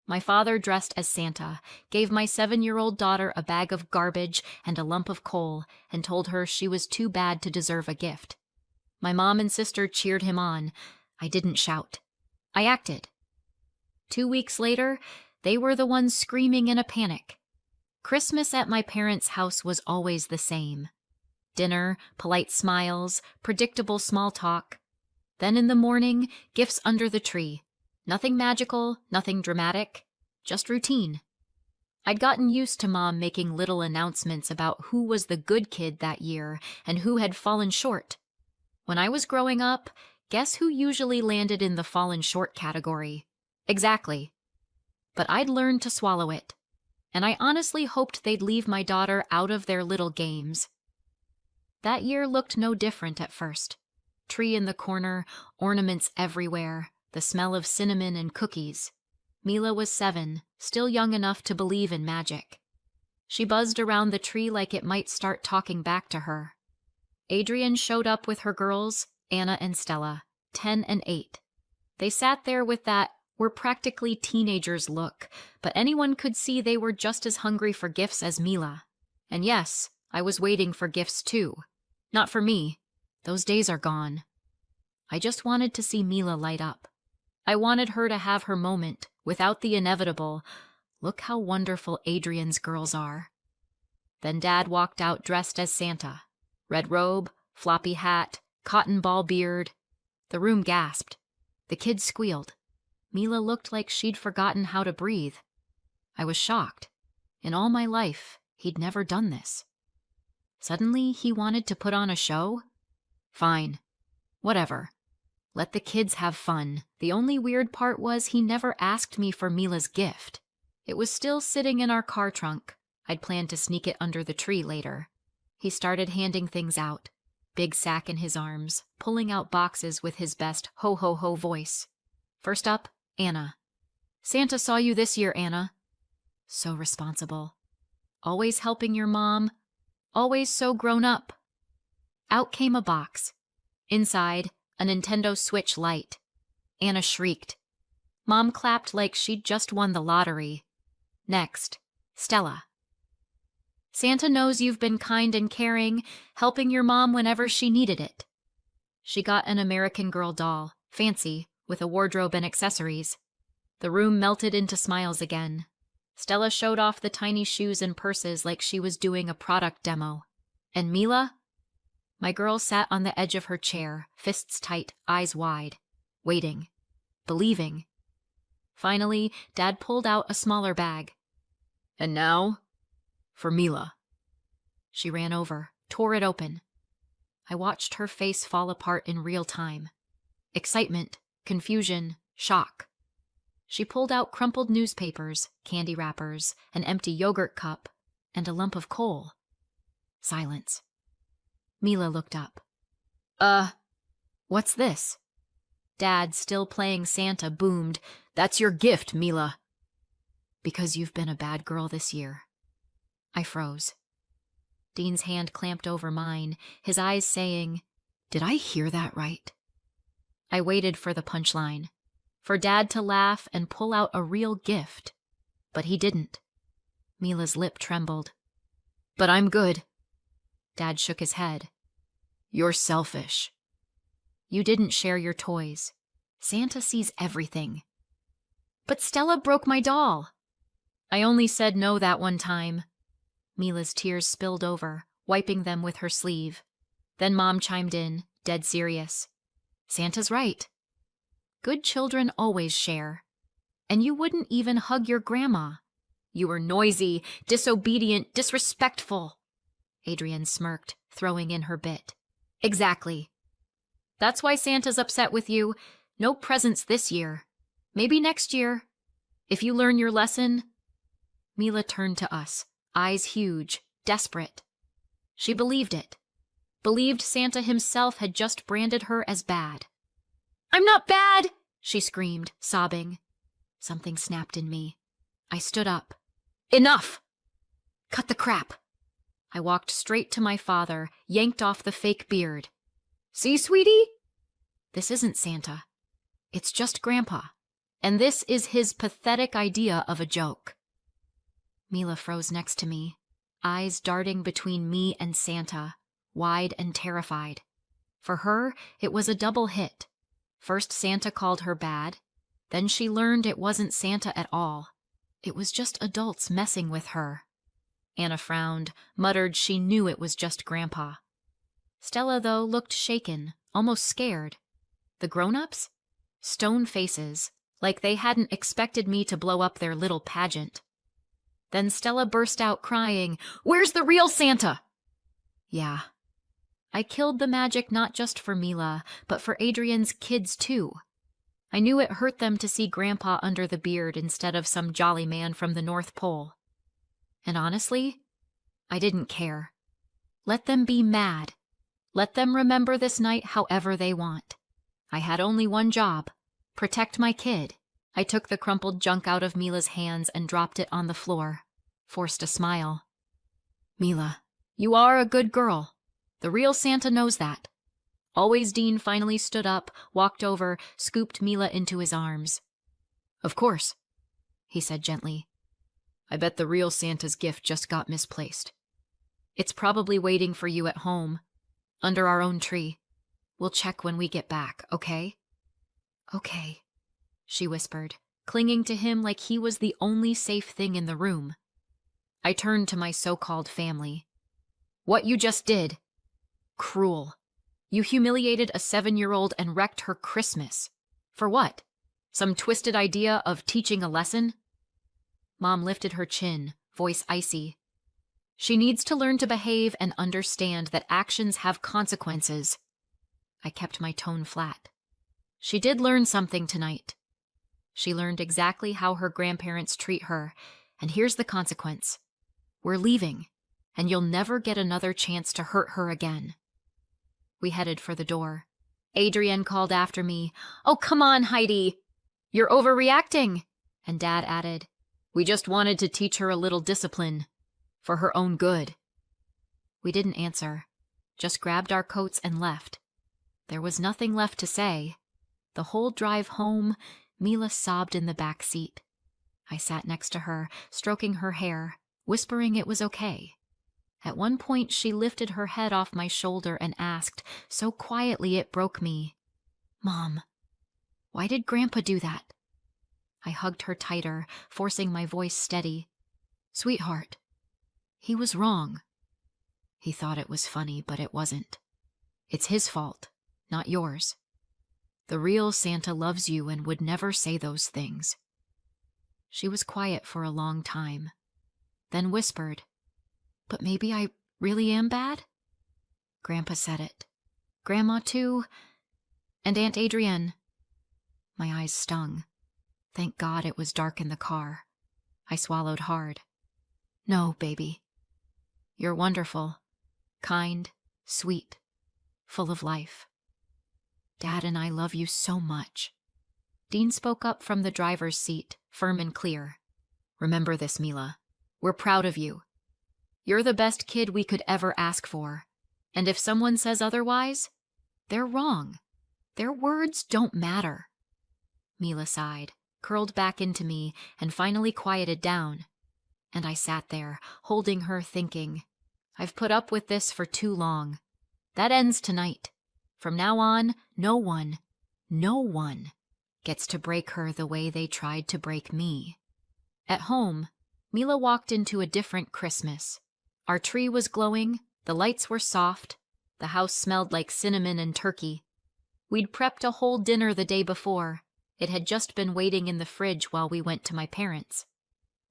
My father dressed as Santa, gave my 7-year-old daughter a bag of garbage and a lump of coal, and told her she was too bad to deserve a gift. My mom and sister cheered him on. I didn't shout. I acted. 2 weeks later, they were the ones screaming in a panic. Christmas at my parents' house was always the same. Dinner, polite smiles, predictable small talk. Then in the morning, gifts under the tree. Nothing magical, nothing dramatic, just routine. I'd gotten used to Mom making little announcements about who was the good kid that year and who had fallen short. When I was growing up, guess who usually landed in the fallen short category? Exactly. But I'd learned to swallow it, and I honestly hoped they'd leave my daughter out of their little games. That year looked no different at first. Tree in the corner, ornaments everywhere, the smell of cinnamon and cookies. Mila was 7, still young enough to believe in magic. She buzzed around the tree like it might start talking back to her. Adrian showed up with her girls, Anna and Stella, 10 and 8. They sat there with that "we're practically teenagers" look, but anyone could see they were just as hungry for gifts as Mila. And yes, I was waiting for gifts too. Not for me. Those days are gone. I just wanted to see Mila light up. I wanted her to have her moment, without the inevitable, "look how wonderful Adrian's girls are." Then Dad walked out dressed as Santa. Red robe, floppy hat, cotton ball beard. The room gasped. The kids squealed. Mila looked like she'd forgotten how to breathe. I was shocked. In all my life, he'd never done this. Suddenly, he wanted to put on a show? Fine. Whatever. Let the kids have fun. The only weird part was he never asked me for Mila's gift. It was still sitting in our car trunk. I'd planned to sneak it under the tree later. He started handing things out. Big sack in his arms, pulling out boxes with his best ho-ho-ho voice. First up, Anna. "Santa saw you this year, Anna." So responsible. Always helping your mom. Always so grown up. Out came a box. Inside, a Nintendo Switch Lite. Anna shrieked. Mom clapped like she'd just won the lottery. Next, Stella. "Santa knows you've been kind and caring, helping your mom whenever she needed it." She got an American Girl doll, fancy, with a wardrobe and accessories. The room melted into smiles again. Stella showed off the tiny shoes and purses like she was doing a product demo. And Mila? My girl sat on the edge of her chair, fists tight, eyes wide, waiting, believing. Finally, Dad pulled out a smaller bag. "And now, for Mila." She ran over, tore it open. I watched her face fall apart in real time. Excitement, confusion, shock. She pulled out crumpled newspapers, candy wrappers, an empty yogurt cup, and a lump of coal. Silence. Mila looked up. What's this?" Dad, still playing Santa, boomed, "That's your gift, Mila." "Because you've been a bad girl this year." I froze. Dean's hand clamped over mine, his eyes saying, "Did I hear that right?" I waited for the punchline, for Dad to laugh and pull out a real gift. But he didn't. Mila's lip trembled. "But I'm good." Dad shook his head. "You're selfish." "You didn't share your toys. Santa sees everything." "But Stella broke my doll." "I only said no that one time." Mila's tears spilled over, wiping them with her sleeve. Then Mom chimed in, dead serious. "Santa's right. Good children always share. And you wouldn't even hug your grandma. You were noisy, disobedient, disrespectful." Adrian smirked, throwing in her bit. "Exactly. That's why Santa's upset with you. No presents this year. Maybe next year. If you learn your lesson." Mila turned to us, eyes huge, desperate. She believed it. Believed Santa himself had just branded her as bad. "I'm not bad!" she screamed, sobbing. Something snapped in me. I stood up. "Enough! Cut the crap!" I walked straight to my father, yanked off the fake beard. "See, sweetie? This isn't Santa. It's just Grandpa. And this is his pathetic idea of a joke. Mila froze next to me, eyes darting between me and Santa, wide and terrified. For her, it was a double hit. First Santa called her bad, then she learned it wasn't Santa at all. It was just adults messing with her. Anna frowned, muttered she knew it was just Grandpa. Stella, though, looked shaken, almost scared. The grown-ups? Stone faces, like they hadn't expected me to blow up their little pageant. Then Stella burst out crying, "Where's the real Santa?" Yeah. I killed the magic not just for Mila, but for Adrian's kids too. I knew it hurt them to see Grandpa under the beard instead of some jolly man from the North Pole. And honestly, I didn't care. Let them be mad. Let them remember this night however they want. I had only one job: protect my kid. I took the crumpled junk out of Mila's hands and dropped it on the floor, forced a smile. Mila, you are a good girl. The real Santa knows that. Always Dean finally stood up, walked over, scooped Mila into his arms. Of course, he said gently. I bet the real Santa's gift just got misplaced. It's probably waiting for you at home, under our own tree. We'll check when we get back, okay? Okay, she whispered, clinging to him like he was the only safe thing in the room. I turned to my so-called family. What you just did. Cruel. You humiliated a 7-year-old and wrecked her Christmas. For what? Some twisted idea of teaching a lesson? Mom lifted her chin, voice icy. She needs to learn to behave and understand that actions have consequences. I kept my tone flat. She did learn something tonight. She learned exactly how her grandparents treat her, and here's the consequence. We're leaving, and you'll never get another chance to hurt her again. We headed for the door. Adrian called after me, "Oh, come on, Heidi. You're overreacting." And Dad added, "We just wanted to teach her a little discipline. For her own good." We didn't answer, just grabbed our coats and left. There was nothing left to say. The whole drive home, Mila sobbed in the back seat. I sat next to her, stroking her hair, whispering it was okay. At one point, she lifted her head off my shoulder and asked, so quietly it broke me, "Mom, why did Grandpa do that?" I hugged her tighter, forcing my voice steady. "Sweetheart, he was wrong. He thought it was funny, but it wasn't. It's his fault, not yours. The real Santa loves you and would never say those things." She was quiet for a long time, then whispered, "But maybe I really am bad?" Grandpa said it. Grandma too, and Aunt Adrienne. My eyes stung. Thank God it was dark in the car. I swallowed hard. "No, baby. You're wonderful, kind, sweet, full of life. Dad and I love you so much." Dean spoke up from the driver's seat, firm and clear. "Remember this, Mila. We're proud of you. You're the best kid we could ever ask for. And if someone says otherwise, they're wrong. Their words don't matter." Mila sighed, curled back into me, and finally quieted down. And I sat there, holding her, thinking, I've put up with this for too long. That ends tonight. From now on, no one gets to break her the way they tried to break me. At home, Mila walked into a different Christmas. Our tree was glowing, the lights were soft, the house smelled like cinnamon and turkey. We'd prepped a whole dinner the day before. It had just been waiting in the fridge while we went to my parents'.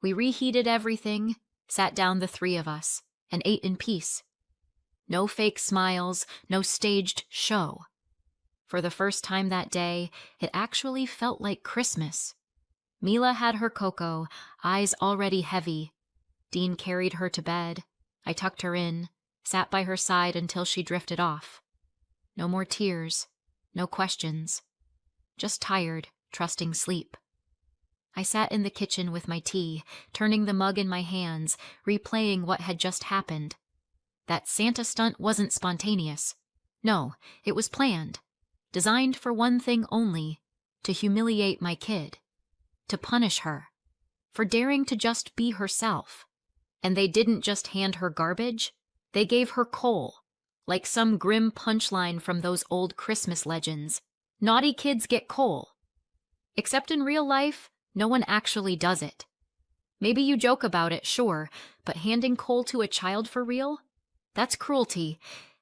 We reheated everything, sat down the three of us, and ate in peace. No fake smiles, no staged show. For the first time that day, it actually felt like Christmas. Mila had her cocoa, eyes already heavy. Dean carried her to bed. I tucked her in, sat by her side until she drifted off. No more tears, no questions. Just tired, trusting sleep. I sat in the kitchen with my tea, turning the mug in my hands, replaying what had just happened. That Santa stunt wasn't spontaneous. No, it was planned. Designed for one thing only, to humiliate my kid. to punish her, for daring to just be herself. And they didn't just hand her garbage, they gave her coal, like some grim punchline from those old Christmas legends. Naughty kids get coal. Except in real life, no one actually does it. Maybe you joke about it, sure, but handing coal to a child for real? That's cruelty,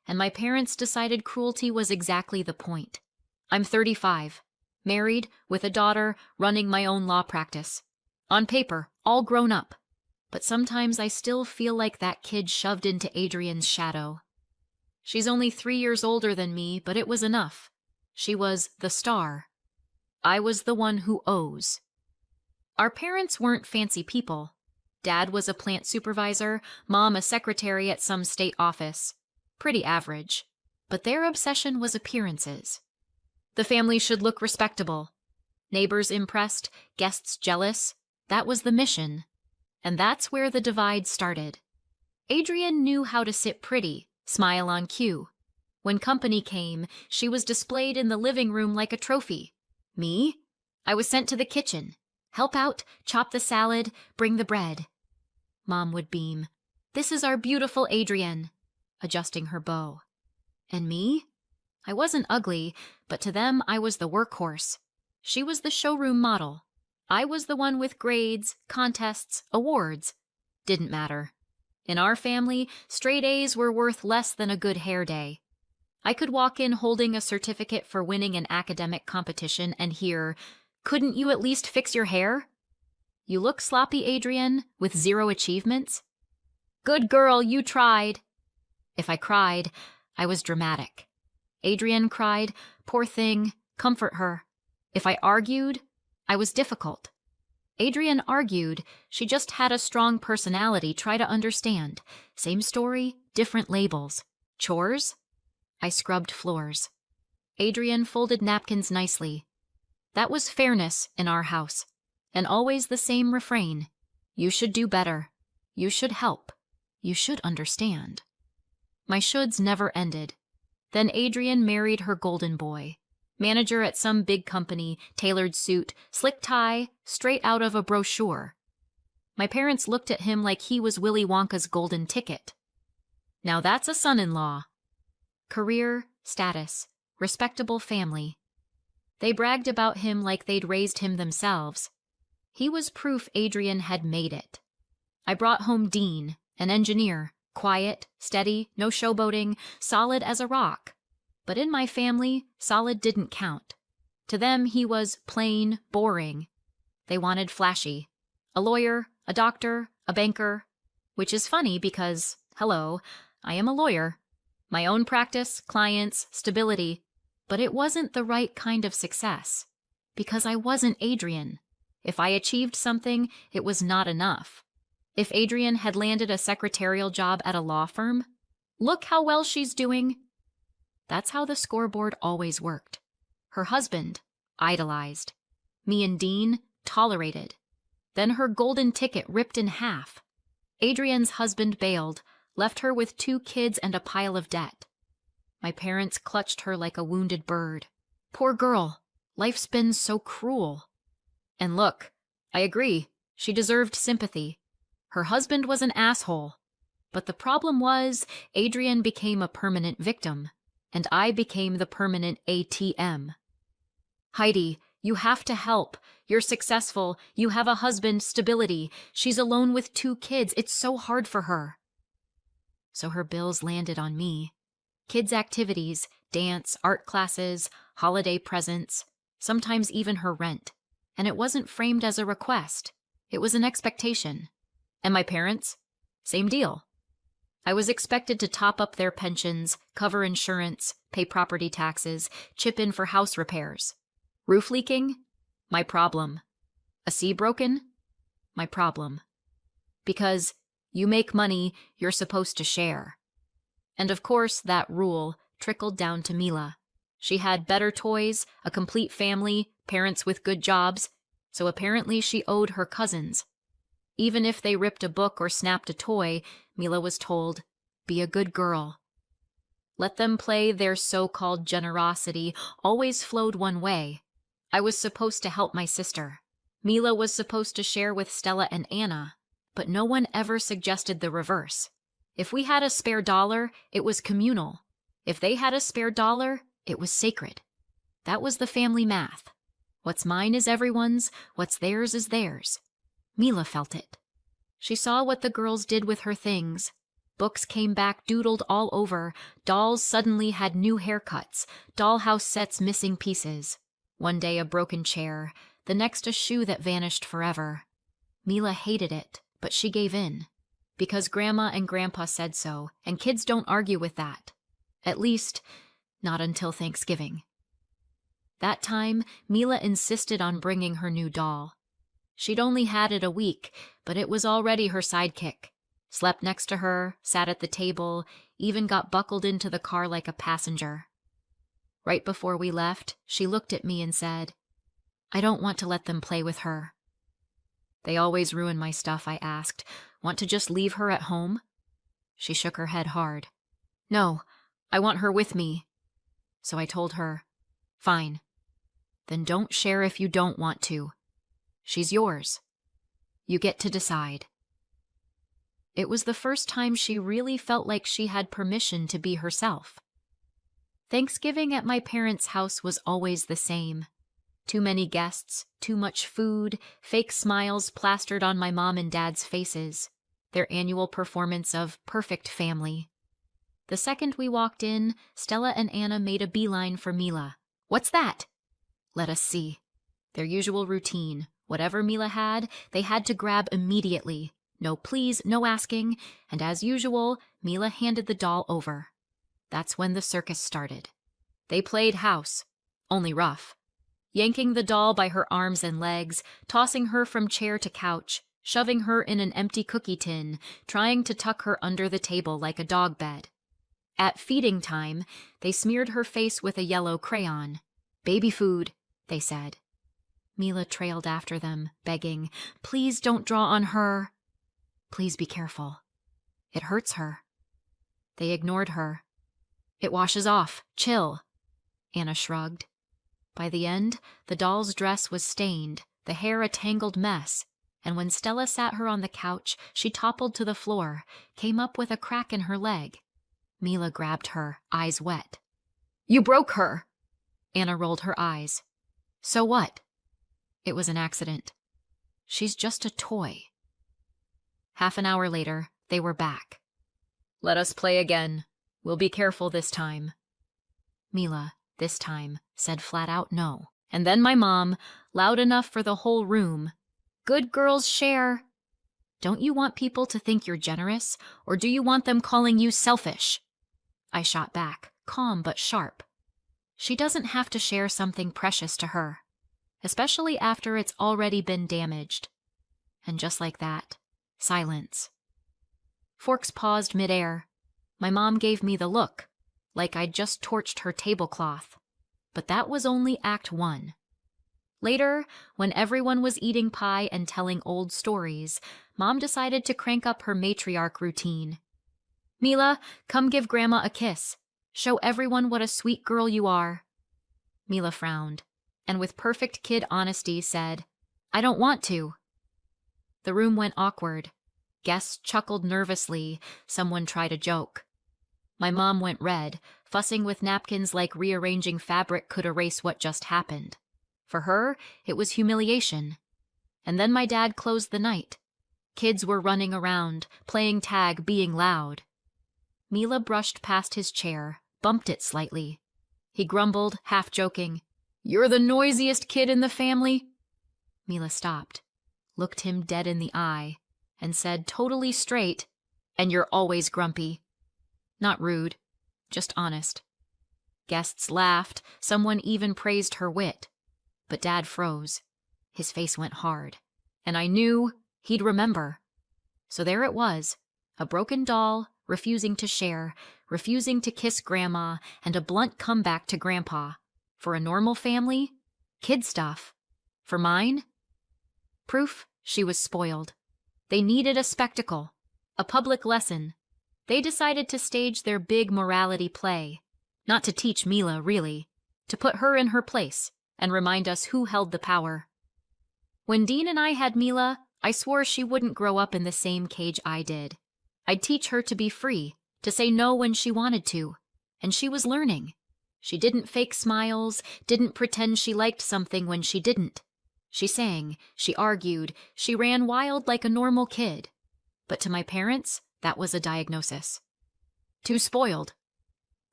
and my parents decided cruelty was exactly the point. I'm 35, married, with a daughter, running my own law practice. On paper, all grown up. But sometimes I still feel like that kid shoved into Adrian's shadow. She's only 3 years older than me, but it was enough. She was the star. I was the one who owes. Our parents weren't fancy people. Dad was a plant supervisor, Mom a secretary at some state office. Pretty average. But their obsession was appearances. The family should look respectable. Neighbors impressed, guests jealous. That was the mission. And that's where the divide started. Adrian knew how to sit pretty, smile on cue. When company came, she was displayed in the living room like a trophy. Me? I was sent to the kitchen. Help out, chop the salad, bring the bread. Mom would beam. This is our beautiful Adrian, adjusting her bow. And me? I wasn't ugly, but to them I was the workhorse. She was the showroom model. I was the one with grades, contests, awards. Didn't matter. In our family, straight A's were worth less than a good hair day. I could walk in holding a certificate for winning an academic competition and hear, "Couldn't you at least fix your hair? You look sloppy, Adrian, with 0 achievements." "Good girl, you tried." If I cried, I was dramatic. Adrian cried, "Poor thing, comfort her." If I argued, I was difficult. Adrian argued, she just had a strong personality, try to understand. Same story, different labels. Chores? I scrubbed floors. Adrian folded napkins nicely. That was fairness in our house. And always the same refrain. You should do better. You should help. You should understand. My shoulds never ended. Then Adrian married her golden boy. Manager at some big company, tailored suit, slick tie, straight out of a brochure. My parents looked at him like he was Willy Wonka's golden ticket. Now that's a son-in-law. Career, status, respectable family. They bragged about him like they'd raised him themselves. He was proof Adrian had made it. I brought home Dean, an engineer, quiet, steady, no showboating, solid as a rock. But in my family, solid didn't count. To them, he was plain, boring. They wanted flashy. A lawyer, a doctor, a banker. Which is funny because, hello, I am a lawyer. My own practice, clients, stability. But it wasn't the right kind of success. Because I wasn't Adrian. If I achieved something, it was not enough. If Adrian had landed a secretarial job at a law firm, look how well she's doing. That's how the scoreboard always worked. Her husband, idolized. Me and Dean, tolerated. Then her golden ticket ripped in half. Adrian's husband bailed, left her with 2 kids and a pile of debt. My parents clutched her like a wounded bird. Poor girl, life's been so cruel. And look, I agree, she deserved sympathy. Her husband was an asshole. But the problem was, Adrian became a permanent victim. And I became the permanent ATM. Heidi, you have to help. You're successful. You have a husband, stability. She's alone with 2 kids. It's so hard for her. So her bills landed on me. Kids' activities, dance, art classes, holiday presents, sometimes even her rent. And it wasn't framed as a request. It was an expectation. And my parents? Same deal. I was expected to top up their pensions, cover insurance, pay property taxes, chip in for house repairs. Roof leaking? My problem. A sea broken? My problem. Because you make money, you're supposed to share. And of course, that rule trickled down to Mila. She had better toys, a complete family, parents with good jobs, so apparently she owed her cousins. Even if they ripped a book or snapped a toy, Mila was told, be a good girl. Let them play. Their so-called generosity always flowed one way. I was supposed to help my sister. Mila was supposed to share with Stella and Anna, but no one ever suggested the reverse. If we had a spare dollar, it was communal. If they had a spare dollar, it was sacred. That was the family math. What's mine is everyone's, what's theirs is theirs. Mila felt it. She saw what the girls did with her things. Books came back doodled all over, dolls suddenly had new haircuts, dollhouse sets missing pieces. One day a broken chair, the next a shoe that vanished forever. Mila hated it, but she gave in. Because Grandma and Grandpa said so, and kids don't argue with that. At least, not until Thanksgiving. That time, Mila insisted on bringing her new doll. She'd only had it a week, but it was already her sidekick. Slept next to her, sat at the table, even got buckled into the car like a passenger. Right before we left, she looked at me and said, "I don't want to let them play with her." "They always ruin my stuff," I asked. "Want to just leave her at home?" She shook her head hard. "No, I want her with me." So I told her, "Fine. Then don't share if you don't want to. She's yours. You get to decide." It was the first time she really felt like she had permission to be herself. Thanksgiving at my parents' house was always the same. Too many guests, too much food, fake smiles plastered on my mom and dad's faces, their annual performance of Perfect Family. The second we walked in, Stella and Anna made a beeline for Mila. "What's that?" "Let us see." Their usual routine. Whatever Mila had, they had to grab immediately. No please, no asking, and as usual, Mila handed the doll over. That's when the circus started. They played house, only rough. Yanking the doll by her arms and legs, tossing her from chair to couch, shoving her in an empty cookie tin, trying to tuck her under the table like a dog bed. At feeding time, they smeared her face with a yellow crayon. "Baby food," they said. Mila trailed after them, begging, "Please don't draw on her." "Please be careful. It hurts her." They ignored her. "It washes off. Chill." Anna shrugged. By the end, the doll's dress was stained, the hair a tangled mess, and when Stella sat her on the couch, she toppled to the floor, came up with a crack in her leg. Mila grabbed her, eyes wet. "You broke her!" Anna rolled her eyes. "So what?" "It was an accident. She's just a toy." Half an hour later, they were back. "Let us play again. We'll be careful this time." Mila, this time, said flat out no. And then my mom, loud enough for the whole room, "Good girls share." "Don't you want people to think you're generous, or do you want them calling you selfish?" I shot back, calm but sharp. She doesn't have to share something precious to her, especially after it's already been damaged. And just like that, silence. Forks paused midair. My mom gave me the look, like I'd just torched her tablecloth. But that was only Act 1. Later, when everyone was eating pie and telling old stories, Mom decided to crank up her matriarch routine. "Mila, come give Grandma a kiss. Show everyone what a sweet girl you are." Mila frowned, and with perfect kid honesty said, "I don't want to." The room went awkward. Guests chuckled nervously. Someone tried a joke. My mom went red, fussing with napkins like rearranging fabric could erase what just happened. For her, it was humiliation. And then my dad closed the night. Kids were running around, playing tag, being loud. Mila brushed past his chair, bumped it slightly. He grumbled, half joking, "You're the noisiest kid in the family." Mila stopped, looked him dead in the eye, and said totally straight, "And you're always grumpy." Not rude, just honest. Guests laughed, someone even praised her wit. But Dad froze. His face went hard, and I knew he'd remember. So there it was, a broken doll, refusing to share, refusing to kiss Grandma, and a blunt comeback to Grandpa. For a normal family, kid stuff. For mine, proof she was spoiled. They needed a spectacle, a public lesson. They decided to stage their big morality play. Not to teach Mila, really. To put her in her place and remind us who held the power. When Dean and I had Mila, I swore she wouldn't grow up in the same cage I did. I'd teach her to be free, to say no when she wanted to. And she was learning. She didn't fake smiles, didn't pretend she liked something when she didn't. She sang, she argued, she ran wild like a normal kid. But to my parents, that was a diagnosis. Too spoiled.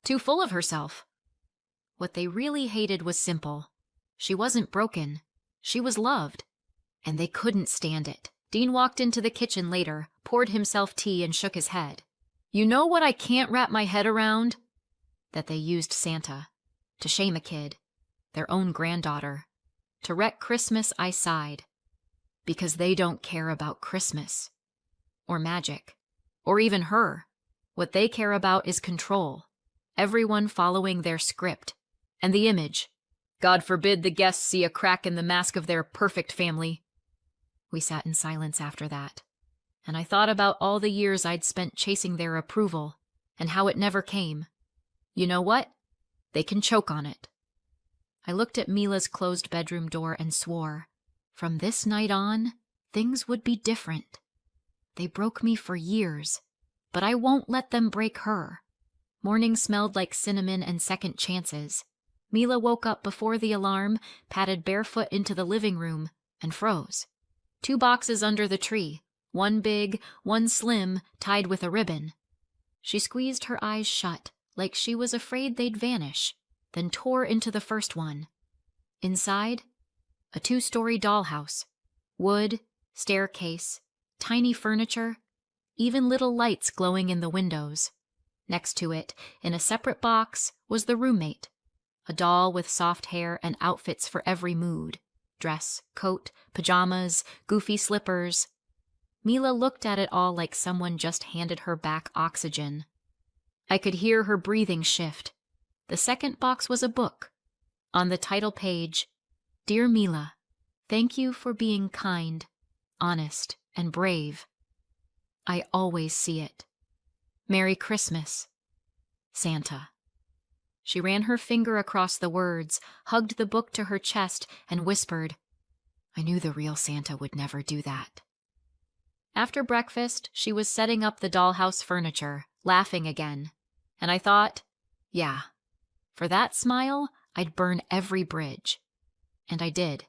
Too full of herself. What they really hated was simple. She wasn't broken. She was loved. And they couldn't stand it. Dean walked into the kitchen later, poured himself tea, and shook his head. You know what I can't wrap my head around? That they used Santa. To shame a kid. Their own granddaughter. To wreck Christmas, I sighed. Because they don't care about Christmas. Or magic. Or even her. What they care about is control. Everyone following their script. And the image. God forbid the guests see a crack in the mask of their perfect family. We sat in silence after that. And I thought about all the years I'd spent chasing their approval. And how it never came. You know what? They can choke on it. I looked at Mila's closed bedroom door and swore, from this night on, things would be different. They broke me for years, but I won't let them break her. Morning smelled like cinnamon and second chances. Mila woke up before the alarm, padded barefoot into the living room, and froze. 2 boxes under the tree, one big, one slim, tied with a ribbon. She squeezed her eyes shut, like she was afraid they'd vanish, then tore into the first one. Inside, a 2-story dollhouse. Wood, staircase, tiny furniture, even little lights glowing in the windows. Next to it, in a separate box, was the roommate. A doll with soft hair and outfits for every mood. Dress, coat, pajamas, goofy slippers. Mila looked at it all like someone just handed her back oxygen. I could hear her breathing shift. The second box was a book. On the title page, Dear Mila, thank you for being kind, honest, and brave. I always see it. Merry Christmas, Santa. She ran her finger across the words, hugged the book to her chest, and whispered, I knew the real Santa would never do that. After breakfast, she was setting up the dollhouse furniture, laughing again. And I thought, yeah, for that smile, I'd burn every bridge. And I did.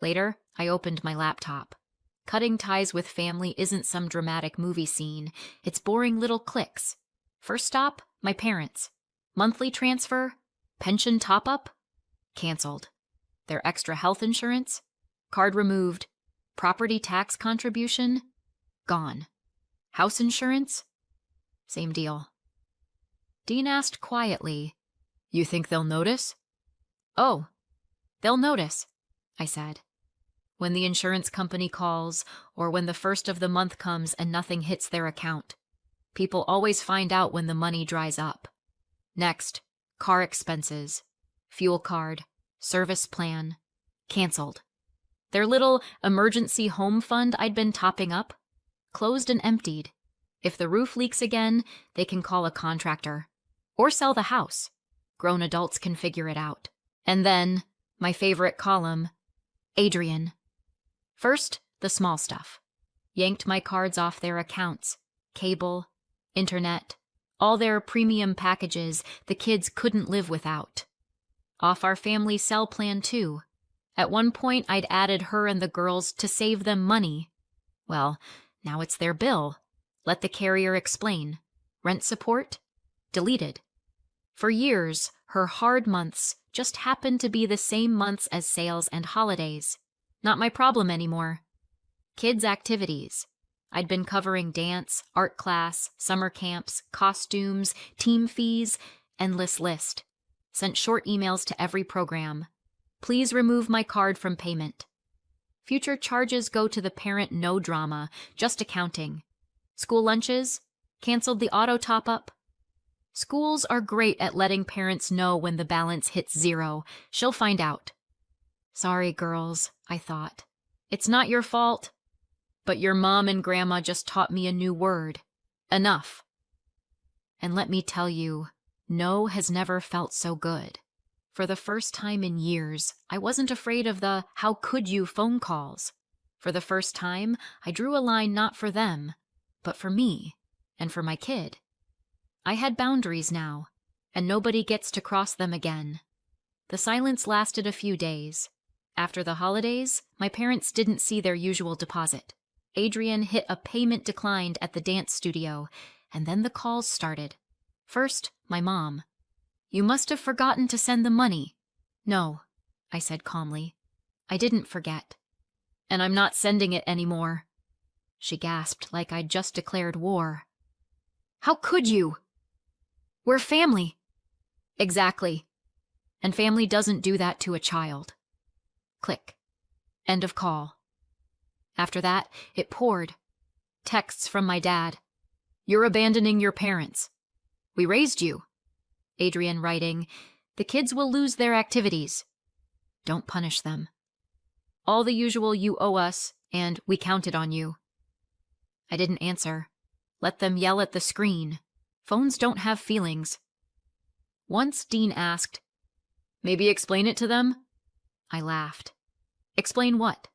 Later, I opened my laptop. Cutting ties with family isn't some dramatic movie scene. It's boring little clicks. First stop, my parents. Monthly transfer, pension top-up, canceled. Their extra health insurance, card removed. Property tax contribution, gone. House insurance, same deal. Dean asked quietly, You think they'll notice? Oh, they'll notice, I said. When the insurance company calls, or when the first of the month comes and nothing hits their account. People always find out when the money dries up. Next, car expenses, fuel card, service plan, canceled. Their little emergency home fund I'd been topping up, closed and emptied. If the roof leaks again, they can call a contractor. Or sell the house. Grown adults can figure it out. And then, my favorite column, Adrian. First, the small stuff. Yanked my cards off their accounts. Cable, internet, all their premium packages the kids couldn't live without. Off our family cell plan, too. At one point, I'd added her and the girls to save them money. Well, now it's their bill. Let the carrier explain. Rent support? Deleted. For years, her hard months just happened to be the same months as sales and holidays. Not my problem anymore. Kids' activities. I'd been covering dance, art class, summer camps, costumes, team fees, endless list. Sent short emails to every program. Please remove my card from payment. Future charges go to the parent, no drama, just accounting. School lunches? Canceled the auto top-up. Schools are great at letting parents know when the balance hits 0. She'll find out. Sorry, girls, I thought. It's not your fault. But your mom and grandma just taught me a new word. Enough. And let me tell you, no has never felt so good. For the first time in years, I wasn't afraid of the "how could you" phone calls. For the first time, I drew a line not for them, but for me and for my kid. I had boundaries now, and nobody gets to cross them again. The silence lasted a few days. After the holidays, my parents didn't see their usual deposit. Adrian hit a payment declined at the dance studio, and then the calls started. First, my mom. "You must have forgotten to send the money." "No," I said calmly. "I didn't forget. And I'm not sending it anymore." She gasped like I'd just declared war. "How could you? We're family." "Exactly. And family doesn't do that to a child." Click. End of call. After that, it poured. Texts from my dad. "You're abandoning your parents. We raised you." Adrian writing, "The kids will lose their activities. Don't punish them." All the usual "you owe us" and "we counted on you." I didn't answer. Let them yell at the screen. Phones don't have feelings. Once Dean asked, "Maybe explain it to them?" I laughed. Explain what?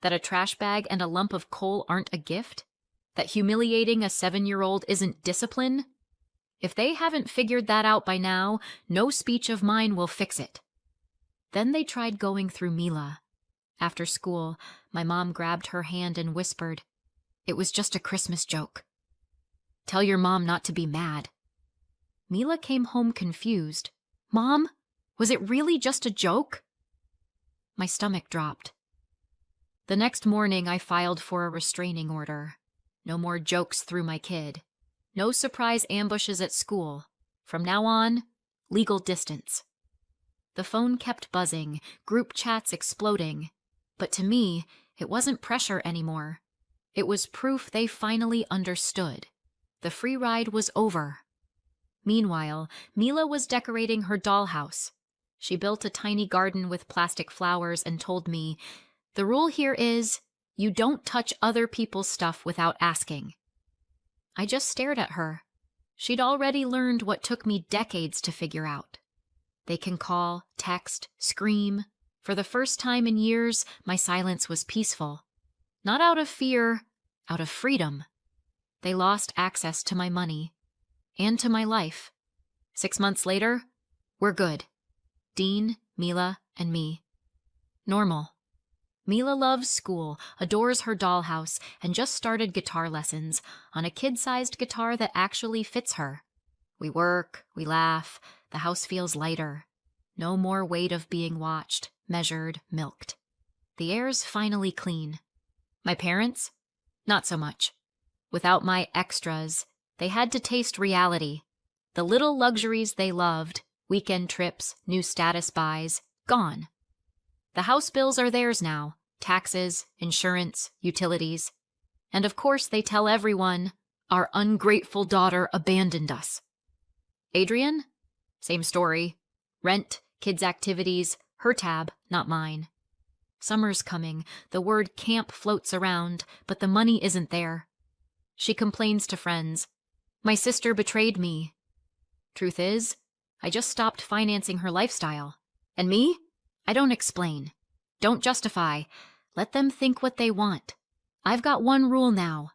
That a trash bag and a lump of coal aren't a gift? That humiliating a 7-year-old isn't discipline? If they haven't figured that out by now, no speech of mine will fix it. Then they tried going through Mila. After school, my mom grabbed her hand and whispered, "It was just a Christmas joke. Tell your mom not to be mad." Mila came home confused. "Mom, was it really just a joke?" My stomach dropped. The next morning, I filed for a restraining order. No more jokes through my kid. No surprise ambushes at school. From now on, legal distance. The phone kept buzzing, group chats exploding. But to me, it wasn't pressure anymore. It was proof they finally understood. The free ride was over. Meanwhile, Mila was decorating her dollhouse. She built a tiny garden with plastic flowers and told me, "The rule here is, you don't touch other people's stuff without asking." I just stared at her. She'd already learned what took me decades to figure out. They can call, text, scream. For the first time in years, my silence was peaceful. Not out of fear, out of freedom. They lost access to my money. And to my life. 6 months later, we're good. Dean, Mila, and me. Normal. Mila loves school, adores her dollhouse, and just started guitar lessons on a kid-sized guitar that actually fits her. We work, we laugh, the house feels lighter. No more weight of being watched, measured, milked. The air's finally clean. My parents? Not so much. Without my extras, they had to taste reality. The little luxuries they loved, weekend trips, new status buys, gone. The house bills are theirs now, taxes, insurance, utilities. And of course they tell everyone, our ungrateful daughter abandoned us. Adrian? Same story. Rent, kids' activities, her tab, not mine. Summer's coming, the word camp floats around, but the money isn't there. She complains to friends. My sister betrayed me. Truth is, I just stopped financing her lifestyle. And me? I don't explain. Don't justify. Let them think what they want. I've got one rule now.